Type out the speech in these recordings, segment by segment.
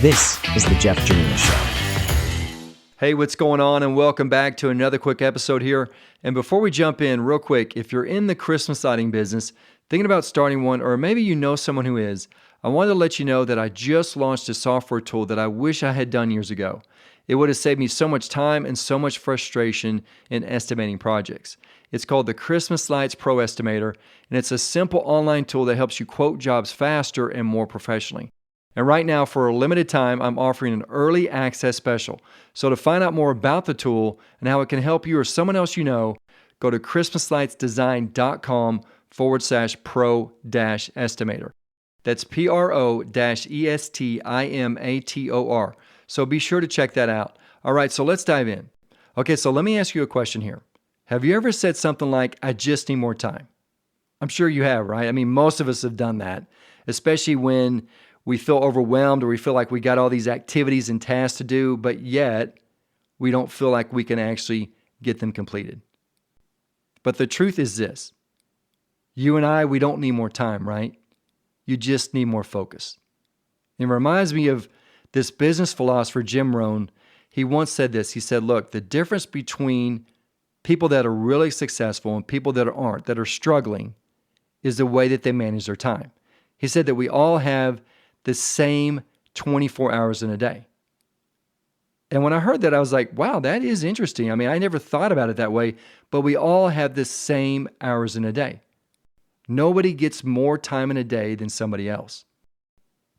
This is the Jeff Jarena Show. Hey, what's going on? And welcome back to another quick episode here. And before we jump in, real quick, if you're in the Christmas lighting business, thinking about starting one, or maybe you know someone who is, I wanted to let you know that I just launched a software tool that I wish I had done years ago. It would have saved me so much time and so much frustration in estimating projects. It's called the Christmas Lights Pro Estimator, and it's a simple online tool that helps you quote jobs faster and more professionally. And right now, for a limited time, I'm offering an early access special. So to find out more about the tool and how it can help you or someone else you know, go to christmaslightsdesign.com/pro-estimator. That's pro-estimator. So be sure to check that out. All right, so let's dive in. Okay, so let me ask you a question here. Have you ever said something like, I just need more time? I'm sure you have, right? I mean, most of us have done that, especially when we feel overwhelmed or we feel like we got all these activities and tasks to do, but yet we don't feel like we can actually get them completed. But the truth is this. You and I, we don't need more time, right? You just need more focus. It reminds me of this business philosopher, Jim Rohn. He once said this. He said, look, the difference between people that are really successful and people that aren't, that are struggling, is the way that they manage their time. He said that we all have the same 24 hours in a day. And when I heard that, I was like, wow, that is interesting. I mean, I never thought about it that way, but we all have the same hours in a day. Nobody gets more time in a day than somebody else.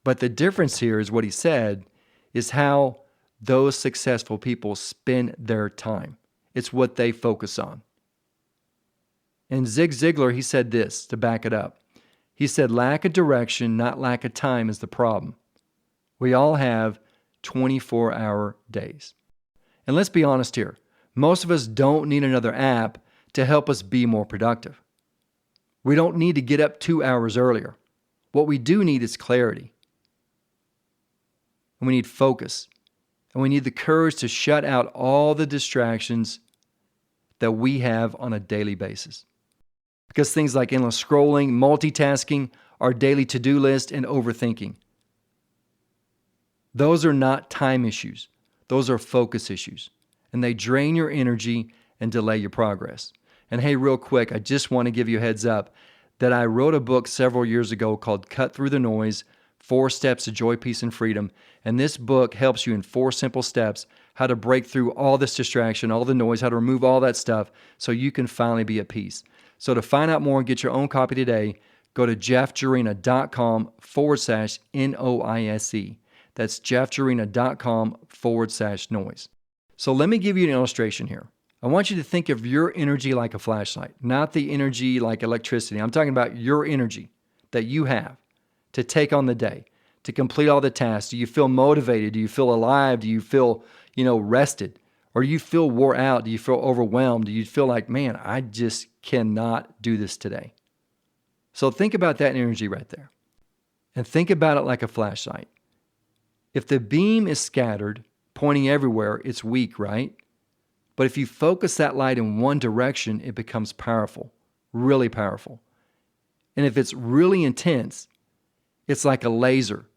But the difference here is what he said is how those successful people spend their time. It's what they focus on. And Zig Ziglar, he said this to back it up. He said, lack of direction, not lack of time is the problem. We all have 24-hour days. And let's be honest here. Most of us don't need another app to help us be more productive. We don't need to get up 2 hours earlier. What we do need is clarity. And we need focus. And we need the courage to shut out all the distractions that we have on a daily basis. Because things like endless scrolling, multitasking, our daily to-do list, and overthinking. Those are not time issues. Those are focus issues. And they drain your energy and delay your progress. And hey, real quick, I just want to give you a heads up that I wrote a book several years ago called Cut Through the Noise, 4 Steps to Joy, Peace, and Freedom. And this book helps you in 4 simple steps how to break through all this distraction, all the noise, how to remove all that stuff so you can finally be at peace. So to find out more and get your own copy today, go to jeffjarena.com/NOISE. That's jeffjarena.com/noise. So let me give you an illustration here. I want you to think of your energy like a flashlight, not the energy like electricity. I'm talking about your energy that you have to take on the day, to complete all the tasks. Do you feel motivated? Do you feel alive? Do you feel, rested? Or do you feel wore out? Do you feel overwhelmed? Do you feel like, man, I just cannot do this today? So think about that energy right there. And think about it like a flashlight. If the beam is scattered, pointing everywhere, it's weak, right? But if you focus that light in one direction, it becomes powerful, really powerful. And if it's really intense, it's like a laser.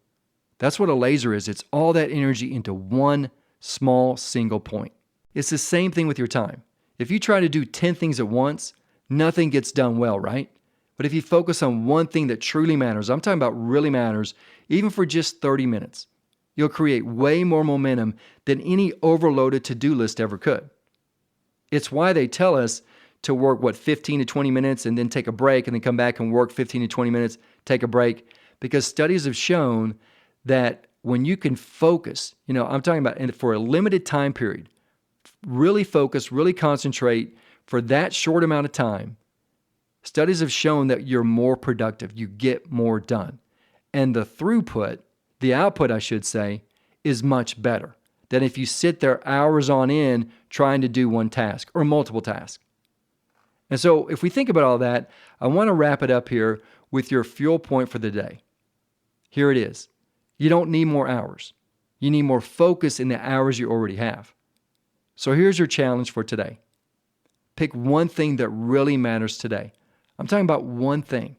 That's what a laser is. It's all that energy into one small single point. It's the same thing with your time. If you try to do 10 things at once, nothing gets done well, right? But if you focus on one thing that truly matters, I'm talking about really matters, even for just 30 minutes, you'll create way more momentum than any overloaded to-do list ever could. It's why they tell us to work, 15 to 20 minutes and then take a break and then come back and work 15 to 20 minutes, take a break. Because studies have shown that when you can focus, I'm talking about for a limited time period, really focus, really concentrate for that short amount of time, studies have shown that you're more productive, you get more done. And the throughput, the output I should say, is much better than if you sit there hours on end trying to do one task or multiple tasks. And so if we think about all that, I want to wrap it up here with your fuel point for the day. Here it is. You don't need more hours. You need more focus in the hours you already have. So here's your challenge for today. Pick one thing that really matters today. I'm talking about one thing.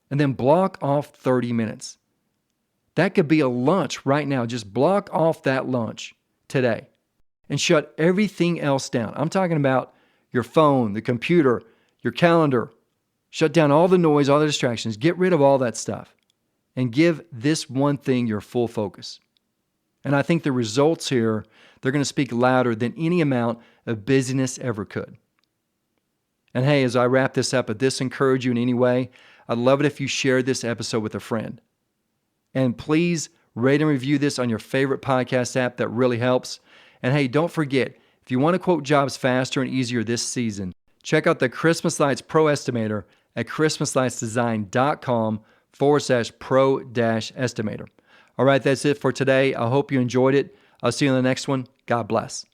And then block off 30 minutes. That could be a lunch right now. Just block off that lunch today and shut everything else down. I'm talking about your phone, the computer, your calendar. Shut down all the noise, all the distractions. Get rid of all that stuff and give this one thing your full focus. And I think the results here, they're going to speak louder than any amount of busyness ever could. And hey, as I wrap this up, if this encouraged you in any way, I'd love it if you shared this episode with a friend. And please rate and review this on your favorite podcast app. That really helps. And hey, don't forget, if you want to quote jobs faster and easier this season, check out the Christmas Lights Pro Estimator at christmaslightsdesign.com/pro-estimator. All right, that's it for today. I hope you enjoyed it. I'll see you in the next one. God bless.